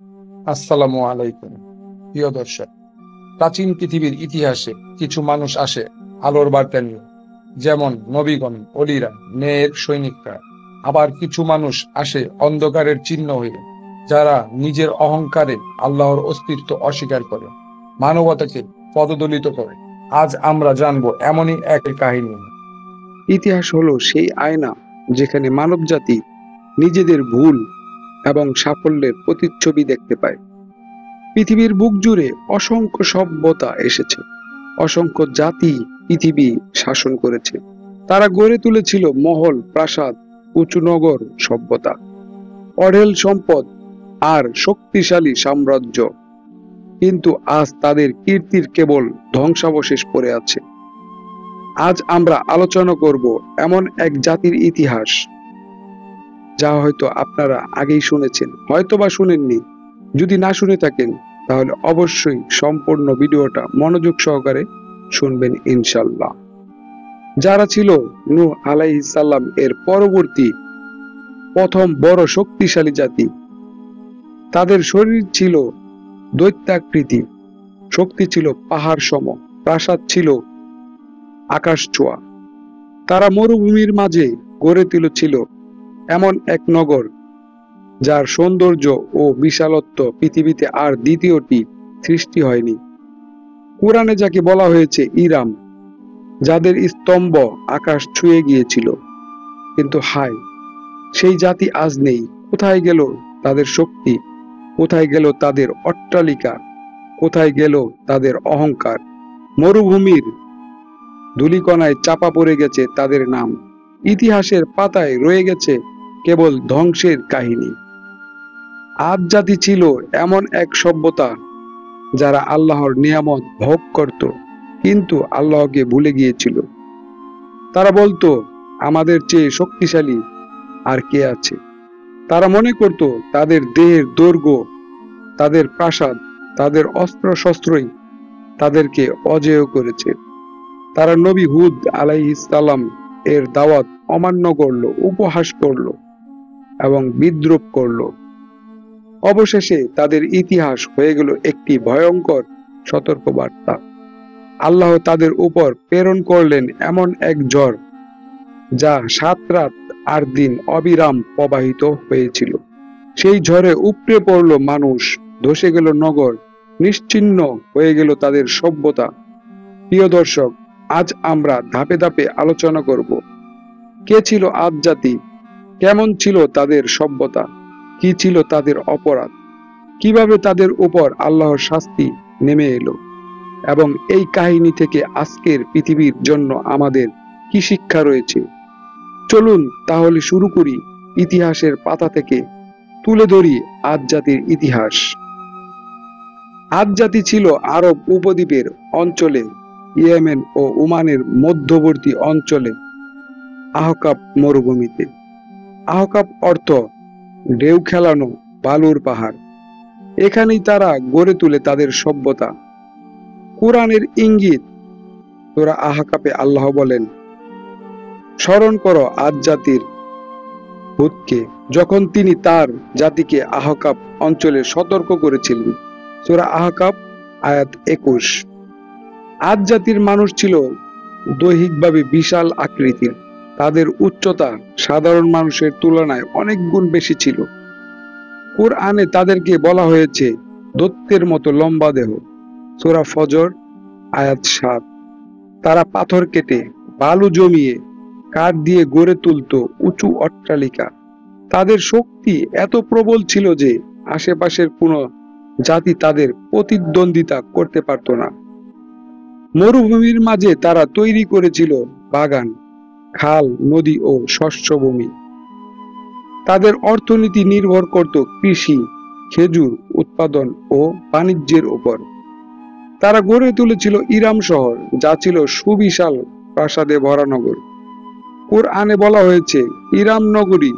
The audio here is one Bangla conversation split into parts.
আসসালামু আলাইকুম। প্রিয় দর্শক, প্রাচীন পৃথিবীর ইতিহাসে কিছু মানুষ আসে আলোর বার্তা নিয়ে, যেমন নবীগণ, অলিরা, ন্যায়ের সৈনিকরা। আবার কিছু মানুষ আসে অন্ধকারের চিহ্ন হয়ে, যারা নিজের অহংকারে আল্লাহর অস্তিত্ব অস্বীকার করে, মানবতাকে পদদলিত করে। আজ আমরা জানবো এমনই এক কাহিনী। ইতিহাস হলো সেই আয়না যেখানে মানবজাতি নিজেদের ভুল এবং সাফল্যের প্রতিচ্ছবি দেখতে পায়। পৃথিবীর বুক জুড়ে অসংখ্য সভ্যতা এসেছে, অসংখ্য জাতি পৃথিবী শাসন করেছে। তারা গড়ে তুলেছিল মহল, প্রাসাদ, উঁচু নগর, সভ্যতা, অঢেল সম্পদ আর শক্তিশালী সাম্রাজ্য। কিন্তু আজ তাদের কীর্তির কেবল ধ্বংসাবশেষ পড়ে আছে। আজ আমরা আলোচনা করব এমন এক জাতির ইতিহাস যা হয়তো আপনারা আগেই শুনেছেন, হয়তো বা শুনেননি। যদি না শুনে থাকেন তাহলে অবশ্যই সম্পূর্ণ ভিডিওটা মনোযোগ সহকারে শুনবেন ইনশাল্লাহ। যারা ছিল নূহ আলাইহিস সালাম এর পরবর্তী প্রথম বড় শক্তিশালী জাতি। তাদের শরীর ছিল দৈত্যাকৃতি, শক্তি ছিল পাহাড় সম, প্রাসাদ ছিল আকাশ ছোঁয়া। তারা মরুভূমির মাঝে গড়ে তুলেছিল এমন এক নগর যার সৌন্দর্য ও বিশালত্ব পৃথিবীতে আর দ্বিতীয়টি সৃষ্টি হয়নি। কুরআনে যাকে বলা হয়েছে ইরাম, যাদের স্তম্ভ আকাশ ছুঁয়ে গিয়েছিল। কিন্তু হায়, সেই জাতি আজ নেই। কোথায় গেল তাদের শক্তি? কোথায় গেল তাদের অট্টালিকা? কোথায় গেল তাদের অহংকার? মরুভূমির ধূলিকণায় চাপা পড়ে গেছে তাদের নাম। ইতিহাসের পাতায় রয়ে গেছে কেবল ধ্বংসের কাহিনী। আদ জাতি ছিল এমন এক সভ্যতা যারা আল্লাহর নিয়ামত ভোগ করত, কিন্তু আল্লাহকে ভুলে গিয়েছিল। তারা বলতো, আমাদের চেয়ে শক্তিশালী আর কে আছে? তারা মনে করত তাদের দেহের দৈর্ঘ্য, তাদের প্রাসাদ, তাদের অস্ত্র শস্ত্রই তাদেরকে অজেয় করেছে। তারা নবী হুদ আলাইহিস সালাম এর দাওয়াত অমান্য করলো, উপহাস করলো এবং বিদ্রূপ করলো। অবশেষে তাদের ইতিহাস হয়ে গেল একটি ভয়ঙ্কর সতর্কবার্তা। আল্লাহ তাদের উপর প্রেরণ করলেন এমন এক ঝড় যা 7 রাত 8 দিন অবিরাম প্রবাহিত হয়েছিল। সেই ঝড়ে উপড়ে পড়ল মানুষ, ধসে গেল নগর, নিশ্চিহ্ন হয়ে গেল তাদের সভ্যতা। প্রিয় দর্শক, আজ আমরা ধাপে ধাপে আলোচনা করব কে ছিল আদ জাতি, কেমন ছিল তাদের সভ্যতা, কি ছিল তাদের অপরাধ, কিভাবে তাদের উপর আল্লাহর শাস্তি নেমে এলো, এবং এই কাহিনী থেকে আজকের পৃথিবীর জন্য আমাদের কি শিক্ষা রয়েছে। চলুন তাহলে শুরু করি। ইতিহাসের পাতা থেকে তুলে ধরি আদ জাতির ইতিহাস। আদ জাতি ছিল আরব উপদ্বীপের অঞ্চলে, ইয়েমেন ও ওমানের মধ্যবর্তী অঞ্চলে আহকাব মরুভূমিতে। আহকাব অর্থ ঢেউ খেলানো বালুর পাহাড়। এখানেই তারা গড়ে তুলে তাদের সভ্যতা। কুরআনের ইঙ্গিত সূরা আহকাবে আল্লাহ বলেন, স্মরণ করো আদ জাতির হুদকে, যখন তিনি তার জাতিকে আহকাব অঞ্চলে সতর্ক করেছিলেন। সূরা আহকাব আয়াত 21। আদ জাতির মানুষ ছিল দৈহিকভাবে বিশাল আকৃতির। তাদের উচ্চতা সাধারণ মানুষের তুলনায় অনেক গুণ বেশি ছিল। কুরআনে তাদেরকে বলা হয়েছে দৈত্যের মতো লম্বা দেহ। সূরা ফজর আয়াত 7। তারা পাথর কেটে, বালু জমিয়ে, কাঠ দিয়ে গড়ে তুলত উঁচু অট্টালিকা। তাদের শক্তি এত প্রবল ছিল যে আশেপাশের কোনো জাতি তাদের প্রতিদ্বন্দ্বিতা করতে পারত না। মরুভূমির মাঝে তারা তৈরি করেছিল বাগান, খাল, নদী ও শস্যভূমি। তাদের অর্থনীতি নির্ভর করত কৃষি, খেজুর উৎপাদন ও বাণিজ্যের উপর। তারা গড়ে তুলেছিল ইরাম শহর, যা ছিল সুবিশাল প্রাসাদে ভরা নগর। কুরআনে বলা হয়েছে ইরাম নগরী,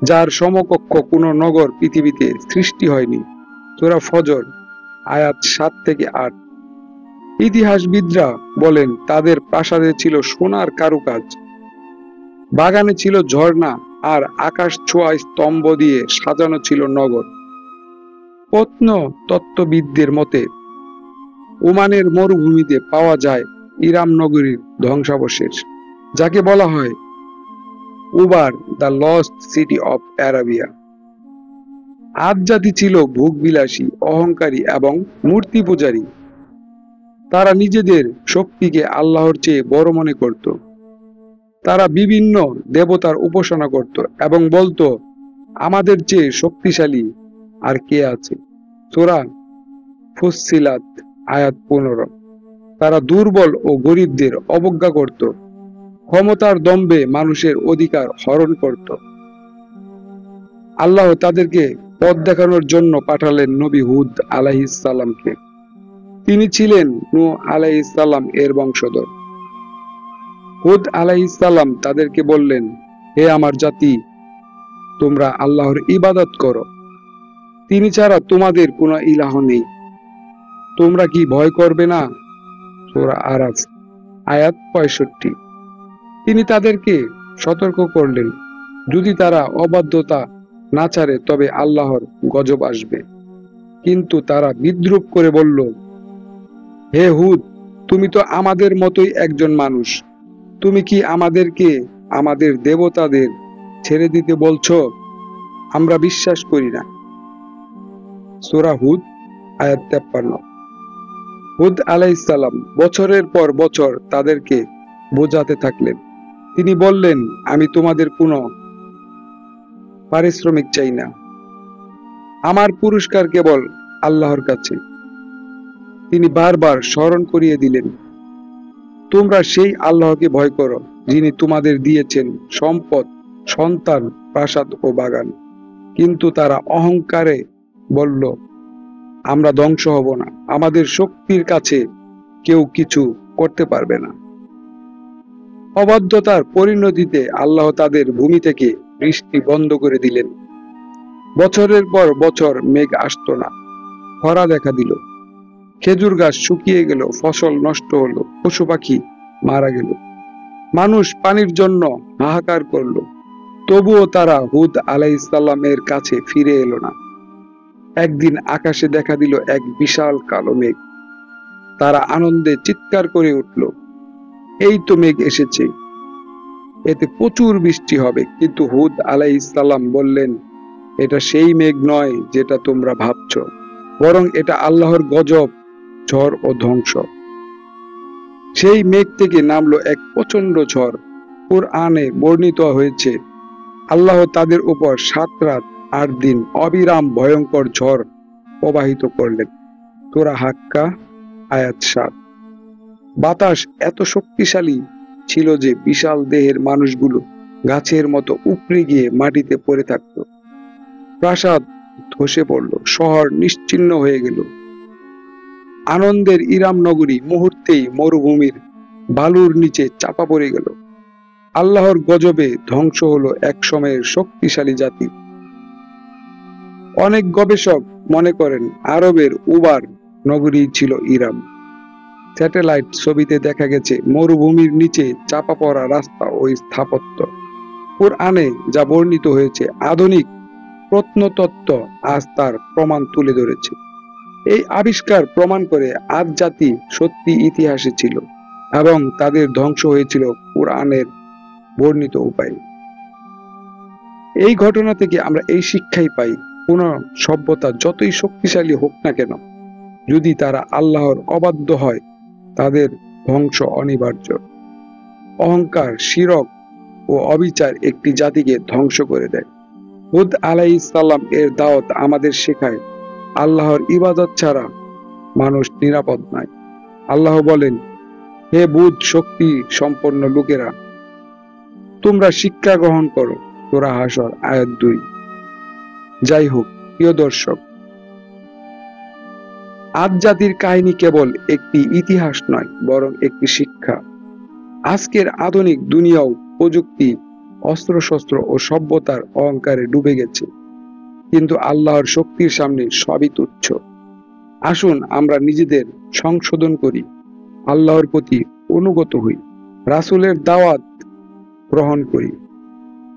যার সমকক্ষ কোনো নগর পৃথিবীতে সৃষ্টি হয়নি। সূরা ফজর আয়াত 7 থেকে 8। ইতিহাসবিদরা বলেন তাদের প্রাসাদে ছিল সোনার কারুকাজ, বাগানে ছিল ঝর্ণা, আর আকাশ ছোঁয়া স্তম্ভ দিয়ে সাজানো ছিল নগর। প্রত্নতত্ত্ববিদদের মতে ওমানের মরুভূমিতে পাওয়া যায় ইরাম নগরীর ধ্বংসাবশেষ, যাকে বলা হয় Uber, the lost city of Arabia. আদ জাতি ছিল ভোগবিলাসী, অহংকারী এবং মূর্তি পূজারী। তারা নিজেদের শক্তিকে আল্লাহর চেয়ে বড় মনে করত। তারা বিভিন্ন দেবতার উপাসনা করত এবং বলতো, আমাদের চেয়ে শক্তিশালী আর কে আছে? সূরা ফুসসিলাত আয়াত 15। তারা দুর্বল ও গরিবদের অবজ্ঞা করত, ক্ষমতার দম্ভে মানুষের অধিকার হরণ করত। আল্লাহ তাদেরকে পথ দেখানোর জন্য পাঠালেন নবী হুদ আলাইহিস সালামকে। তিনি ছিলেন নূহ আলাইহিস সালাম এর বংশধর। হুদ আলাইহিস সালাম তাদেরকে বললেন, হে আমার জাতি, তোমরা আল্লাহর ইবাদত করো, তিনি ছাড়া তোমাদের কোনো ইলাহ নেই। তোমরা কি ভয় করবে না? সূরা আরাফ আয়াত 65। তিনি তাদেরকে সতর্ক করলেন, যদি তারা অবাধ্যতা না ছাড়ে তবে আল্লাহর গজব আসবে। কিন্তু তারা বিদ্রূপ করে বলল, হে হুদ, তুমি তো আমাদের মতোই একজন মানুষ, তুমি কি আমাদেরকে আমাদের দেবতাদের ছেড়ে দিতে বলছো? আমরা বিশ্বাস করি না। সূরা হুদ আয়াত 53। হুদ আলাইহিস সালাম বছরের পর বছর তাদেরকে বোঝাতে থাকলেন। তিনি বললেন, আমি তোমাদের কোনো পারিশ্রমিক চাই না, আমার পুরস্কার কেবল আল্লাহর কাছে। তিনি বারবার স্মরণ করিয়ে দিলেন, তোমরা সেই আল্লাহকে ভয় করো, যিনি তোমাদের দিয়েছেন সম্পদ, সন্তান, প্রাসাদ ও বাগান। কিন্তু তারা অহংকারে বলল, আমরা ধ্বংস হব না, আমাদের শক্তির কাছে কেউ কিছু করতে পারবে না। অবাধ্যতার পরিণতিতে আল্লাহ তাদের ভূমি থেকে বৃষ্টি বন্ধ করে দিলেন। বছরের পর বছর মেঘ আসতো না, খরা দেখা দিল, খেজুর গাছ শুকিয়ে গেল, ফসল নষ্ট হলো, পশু পাখি মারা গেল, মানুষ পানির জন্য হাহাকার করলো। তবুও তারা হুদ আলাইহিস সালামের কাছে ফিরে এলো না। একদিন আকাশে দেখা দিল এক বিশাল কালো মেঘ। তারা আনন্দে চিৎকার করে উঠল, এই তো মেঘ এসেছে, এতে প্রচুর বৃষ্টি হবে। কিন্তু হুদ আলাইহিস সালাম বললেন, এটা সেই মেঘ নয় যেটা তোমরা ভাবছো, বরং এটা আল্লাহর গজব, ঝড় ও ধ্বংস। সেই মেঘ থেকে নামলো এক প্রচন্ড ঝড়। কুরআনে বর্ণিত হয়েছে, আল্লাহ তাদের উপর 7 রাত 8 দিন অবিরাম ভয়ঙ্কর ঝড় প্রবাহিত করলেন। সূরা হাক্কা আয়াত 7। বাতাস এত শক্তিশালী ছিল যে বিশাল দেহের মানুষগুলো গাছের মতো উপড়ে গিয়ে মাটিতে পড়ে থাকত। প্রাসাদ ধসে পড়ল, শহর নিশ্চিহ্ন হয়ে গেল। আনন্দের ইরাম নগরী মুহূর্তেই মরুভূমির বালুর নিচে চাপা পড়ে গেল। আল্লাহর গজবে ধ্বংস হলো এক সময়ের শক্তিশালী জাতি। অনেক গবেষক মনে করেন আরবের উবার নগরী ছিল ইরাম। স্যাটেলাইট ছবিতে দেখা গেছে মরুভূমির নিচে চাপা পড়া রাস্তা ও স্থাপত্য। কুরআনে যা বর্ণিত হয়েছে, আধুনিক প্রত্নতত্ত্ব আজ তার প্রমাণ তুলে ধরেছে। এই আবিষ্কার প্রমাণ করে আদ জাতি সত্যি ইতিহাসে ছিল এবং তাদের ধ্বংস হয়েছিল কুরআনের বর্ণিত উপায়ে। এই ঘটনা থেকে আমরা এই শিক্ষাই পাই, কোন সভ্যতা যতই শক্তিশালী হোক না কেন, যদি তারা আল্লাহর অবাধ্য হয়, তাদের ধ্বংস অনিবার্য। অহংকার, শিরক ও অবিচার একটি জাতিকে ধ্বংস করে দেয়। হুদ আলাইহিস সালাম এর দাওয়াত আমাদের শেখায়, আল্লাহর ইবাদত ছাড়া মানুষ নিরাপদ নয়। আল্লাহ বলেন, হে বুধ শক্তি সম্পন্ন লোকেরা, তোমরা শিক্ষা গ্রহণ করো। সূরা হাশর আয়াত 2। যাই হোক, প্রিয় দর্শক, আদ জাতির কাহিনী কেবল একটি ইতিহাস নয়, বরং একটি শিক্ষা। আজকের আধুনিক দুনিয়াও প্রযুক্তি, অস্ত্রশস্ত্র ও সভ্যতার অহংকারে ডুবে গেছে, কিন্তু আল্লাহর শক্তির সামনে সবই তুচ্ছ। আসুন আমরা নিজেদের সংশোধন করি, আল্লাহর প্রতি অনুগত হই, রাসূলের দাওয়াত গ্রহণ করি।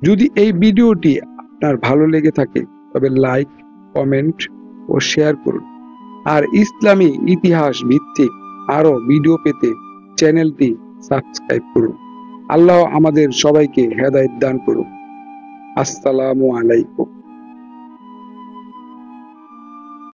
যদি এই ভিডিওটি আপনার ভালো লেগে থাকে তবে লাইক, কমেন্ট ও শেয়ার করুন। আর ইসলামী ইতিহাস ভিত্তিক আরো ভিডিও পেতে চ্যানেলটি সাবস্ক্রাইব করুন। আল্লাহ আমাদের সবাইকে হেদায়েত দান করুন। আসসালামু আলাইকুম।